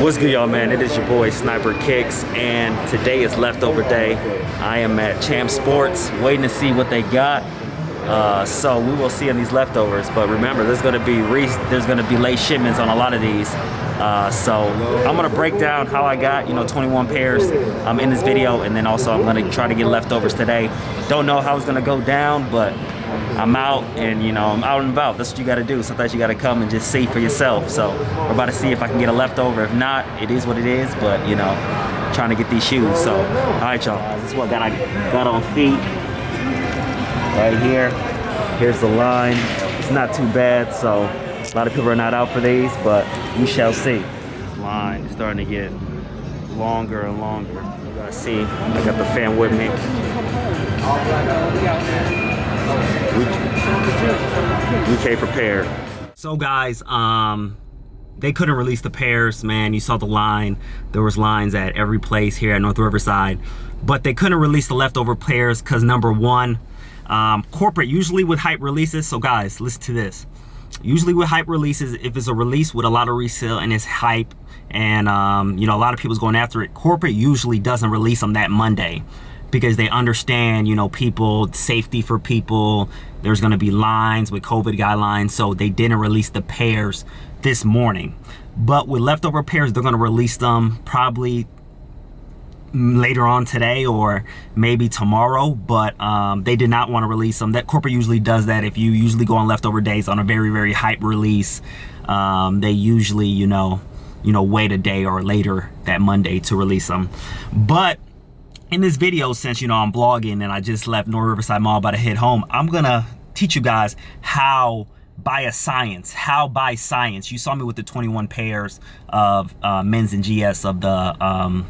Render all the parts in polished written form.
What's good, y'all, man? It is your boy Sniper Kicks, and today is leftover day. I am at Champ Sports waiting to see what they got. So we will see on these leftovers. But remember, there's gonna be late shipments on a lot of these. So I'm gonna break down how I got 21 pairs in this video, and then also I'm gonna try to get leftovers today. Don't know how it's gonna go down, but I'm out, and I'm out and about. That's what you gotta do. Sometimes you gotta come and just see for yourself. So we're about to see if I can get a leftover. If not, it is what it is, but trying to get these shoes. So all right, y'all, this is what I got on feet right here. Here's the line. It's not too bad, so a lot of people are not out for these, but we shall see. This line is starting to get longer and longer. You gotta see, I got the fan with me. We came prepared. So guys, they couldn't release the pairs, man. You saw the line. There was lines at every place here at North Riverside, but they couldn't release the leftover pairs because number one, corporate usually with hype releases. So guys, listen to this. Usually with hype releases, if it's a release with a lot of resale and it's hype and a lot of people's going after it, corporate usually doesn't release them that Monday, because they understand, people, safety for people. There's gonna be lines with COVID guidelines, so they didn't release the pairs this morning. But with leftover pairs, they're gonna release them probably later on today or maybe tomorrow, but they did not want to release them. That corporate usually does that. If you usually go on leftover days on a very, very hype release, they usually, wait a day or later that Monday to release them. But in this video, since I'm vlogging and I just left North Riverside Mall about to head home, I'm gonna teach you guys how by science. You saw me with the 21 pairs of men's and GS of the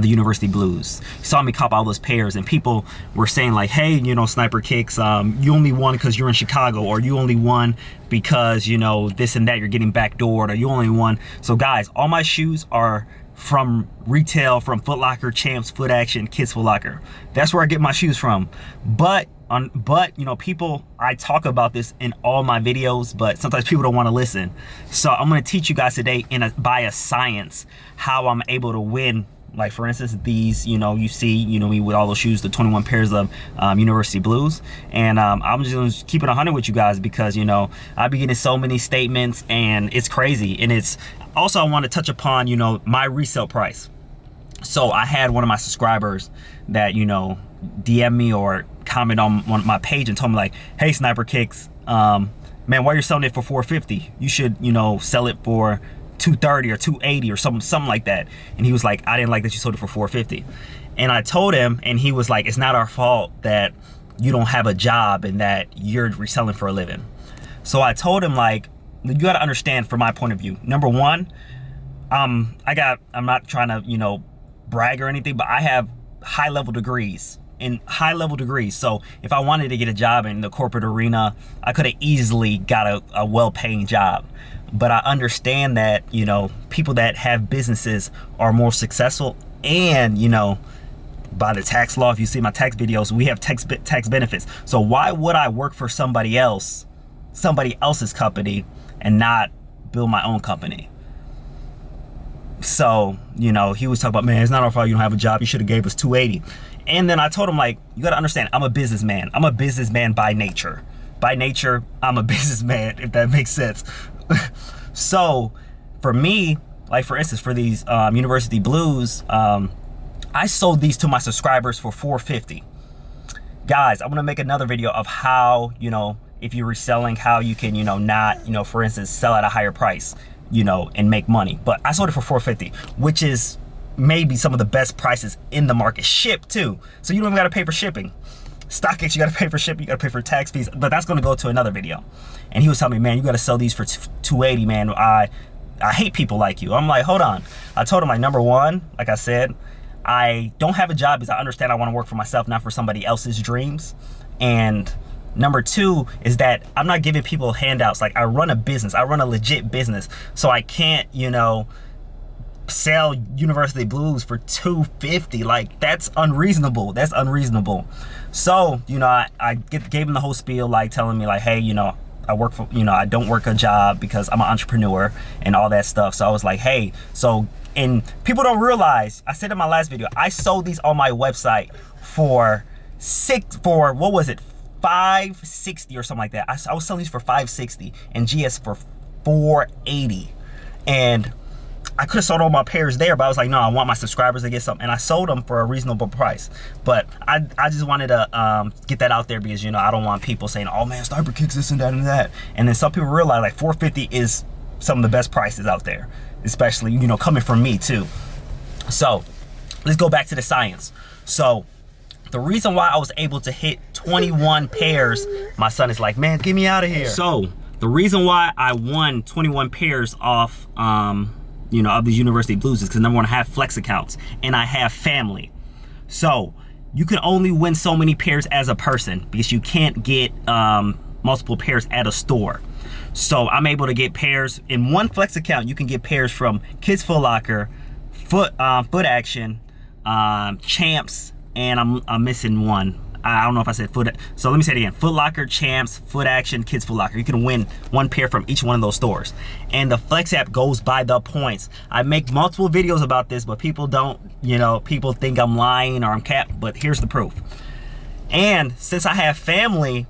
University Blues. You saw me cop all those pairs, and people were saying like, hey, Sniper Kicks, you only won because you're in Chicago, or you only won because this and that, you're getting backdoored, or you only won. So guys, all my shoes are from retail, from Foot Locker, Champs, Foot Action, Kids Foot Locker. That's where I get my shoes from. But people, I talk about this in all my videos, but sometimes people don't want to listen. So I'm going to teach you guys today by a science how I'm able to win. Like for instance, these, you see, me with all those shoes, the 21 pairs of University Blues. And I'm just gonna keep it 100 with you guys, because, I be getting so many statements and it's crazy. And it's also, I want to touch upon, my resale price. So I had one of my subscribers that, DM me or comment on my page and told me like, hey, Sniper Kicks, man, why you're selling it for $450? You should, sell it for $230 or $280 or something like that. And he was like, I didn't like that you sold it for $450. And I told him, and he was like, it's not our fault that you don't have a job and that you're reselling for a living. So I told him, like, you got to understand from my point of view. Number one, I'm not trying to brag or anything, but I have high level degrees. So if I wanted to get a job in the corporate arena, I could have easily got a well-paying job. But I understand that, people that have businesses are more successful, and, by the tax law, if you see my tax videos, we have tax benefits. So why would I work for somebody else's company and not build my own company? So, he was talking about, man, it's not our fault you don't have a job. You should have gave us $280. And then I told him, like, you got to understand, I'm a businessman. I'm a businessman by nature. By nature, I'm a businessman, if that makes sense. So for me, like for instance, for these University Blues, I sold these to my subscribers for $450. Guys, I'm gonna make another video of how, if you're reselling, how you can, not, for instance, sell at a higher price, and make money. But I sold it for $450, which is maybe some of the best prices in the market. Shipped too, so you don't even gotta pay for shipping. StockX, you gotta pay for shipping, you gotta pay for tax fees, but that's gonna go to another video. And he was telling me, man, you gotta sell these for $280, man. I hate people like you. I'm like, hold on. I told him, like, number one, like I said, I don't have a job because I understand I want to work for myself, not for somebody else's dreams. And number two is that I'm not giving people handouts. Like, I run a business, I run a legit business, so I can't, sell University Blues for $250. Like, that's unreasonable. That's unreasonable. So, I gave him the whole spiel, like telling me like, hey, I work for, I don't work a job because I'm an entrepreneur and all that stuff. So I was like, hey, so And people don't realize, I said in my last video, I sold these on my website for what was it, $560 or something like that. I was selling these for $560 and GS for $480. And I could have sold all my pairs there, but I was like, no, I want my subscribers to get something. And I sold them for a reasonable price. But I just wanted to get that out there because, you know, I don't want people saying, oh man, Sniper kicks this and that and that. And then some people realize like $450 is some of the best prices out there, especially, you know, coming from me too. So let's go back to the science. So the reason why I was able to hit 21 pairs, my son is like, man, get me out of here. So the reason why I won 21 pairs off, you know, of the University Blues is because number one, I have flex accounts and I have family. So you can only win so many pairs as a person because you can't get multiple pairs at a store. So I'm able to get pairs in one flex account. You can get pairs from Kids Foot Locker, Foot Action, Champs, and I'm missing one. I don't know if I said Foot. So let me say it again: Foot Locker, Champs, Foot Action, Kids Foot Locker. You can win one pair from each one of those stores. And the Flex app goes by the points. I make multiple videos about this, but people don't, you know, people think I'm lying or I'm capped, but here's the proof. And since I have family,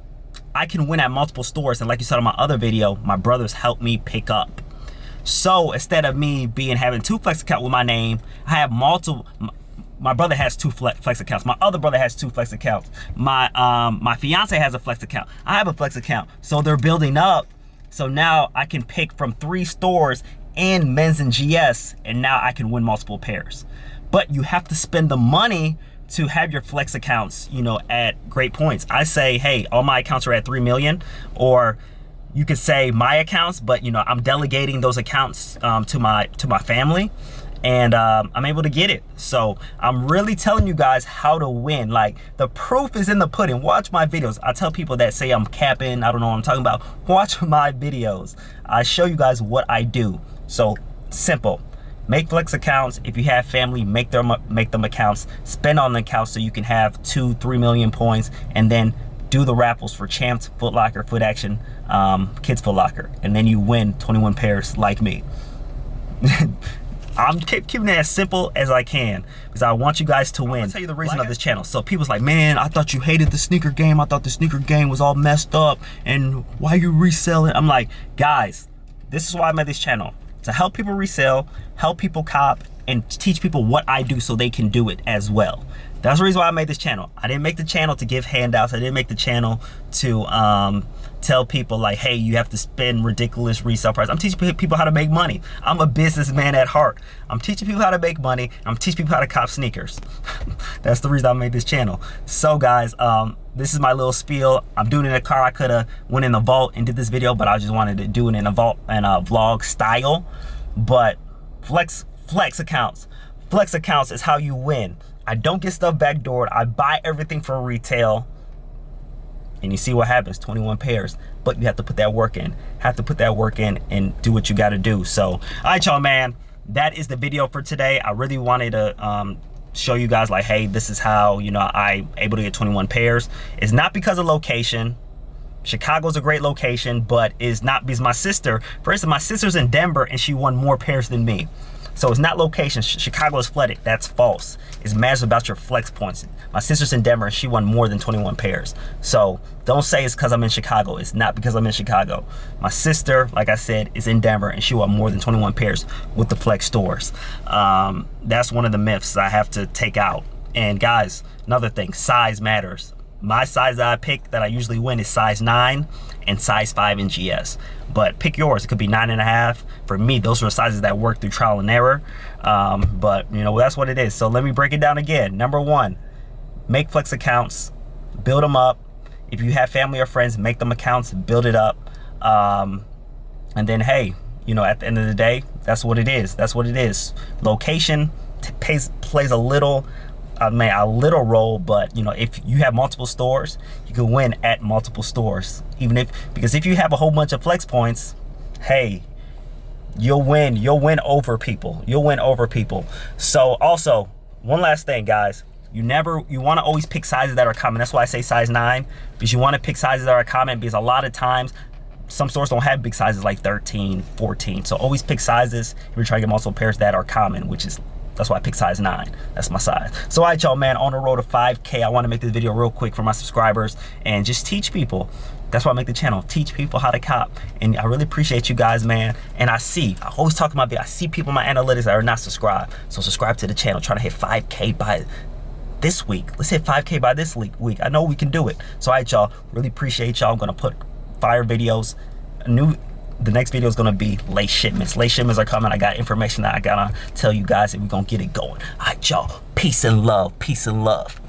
I can win at multiple stores. And like you saw in my other video, my brothers helped me pick up. So instead of me having two flex accounts with my name, I have multiple. My brother has two flex accounts. My other brother has two flex accounts. My fiance has a flex account. I have a flex account. So they're building up. So now I can pick from 3 stores in men's and GS, and now I can win multiple pairs. But you have to spend the money to have your flex accounts, you know, at great points. I say, hey, all my accounts are at 3 million, or you could say my accounts, but you know, I'm delegating those accounts to my family. And I'm able to get it. So I'm really telling you guys how to win. Like, the proof is in the pudding. Watch my videos. I tell people that say I'm capping, I don't know what I'm talking about. Watch my videos. I show you guys what I do. So simple. Make flex accounts. If you have family, make them accounts. Spend on the accounts so you can have 2-3 million points, and then do the raffles for Champs, Foot Locker, Foot Action, Kids Foot Locker, and then you win 21 pairs like me. I'm keeping it as simple as I can because I want you guys to win. I'll tell you the reason of this channel. So people's like, man, I thought you hated the sneaker game. I thought the sneaker game was all messed up, and why you reselling? I'm like, guys, this is why I made this channel, to help people resell, help people cop, and teach people what I do so they can do it as well. That's the reason why I made this channel. I didn't make the channel to give handouts. I didn't make the channel to tell people like, hey, you have to spend ridiculous resale price. I'm teaching people how to make money. I'm a businessman at heart. I'm teaching people how to make money. I'm teaching people how to cop sneakers. That's the reason I made this channel. So guys, this is my little spiel. I'm doing it in a car. I could have went in the vault and did this video, but I just wanted to do it in a vault and a vlog style. But flex accounts. Flex accounts is how you win. I don't get stuff backdoored. I buy everything for retail. And you see what happens, 21 pairs. But you have to put that work in. Have to put that work in and do what you gotta do. So, all right, y'all, man. That is the video for today. I really wanted to show you guys like, hey, this is how, you know, I'm able to get 21 pairs. It's not because of location. Chicago's a great location, but it's not because my sister, for instance, my sister's in Denver and she won more pairs than me. So it's not location. Chicago is flooded. That's false. It matters about your flex points. My sister's in Denver and she won more than 21 pairs. So don't say it's because I'm in Chicago. It's not because I'm in Chicago. My sister, like I said, is in Denver and she won more than 21 pairs with the flex stores. That's one of the myths I have to take out. And guys, another thing, size matters. My size that I pick that I usually win is size 9 and size 5 in GS. But pick yours. It could be 9.5. For me, those are the sizes that work through trial and error. But you know, that's what it is. So let me break it down again. Number 1, make flex accounts, build them up. If you have family or friends, make them accounts, build it up. And then, hey, you know, at the end of the day, that's what it is. That's what it is. Location plays a little role, but you know, if you have multiple stores, you can win at multiple stores. Because if you have a whole bunch of flex points, hey, you'll win over people. You'll win over people. So also, one last thing, guys, you want to always pick sizes that are common. That's why I say size 9, because you want to pick sizes that are common, because a lot of times some stores don't have big sizes like 13, 14. So always pick sizes if you're trying to get multiple pairs that are common, which is, that's why I picked size 9. That's my size. So all right, y'all, man, on the road to 5K, I want to make this video real quick for my subscribers and just teach people. That's why I make the channel, teach people how to cop. And I really appreciate you guys, man. And I always talk about I see people in my analytics that are not subscribed. So subscribe to the channel, try to hit 5K by this week. Let's hit 5K by this week. I know we can do it. So all right, y'all, really appreciate y'all. I'm gonna put fire videos. The next video is gonna be late shipments. Late shipments are coming. I got information that I gotta tell you guys, and we're gonna get it going. All right, y'all, peace and love, peace and love.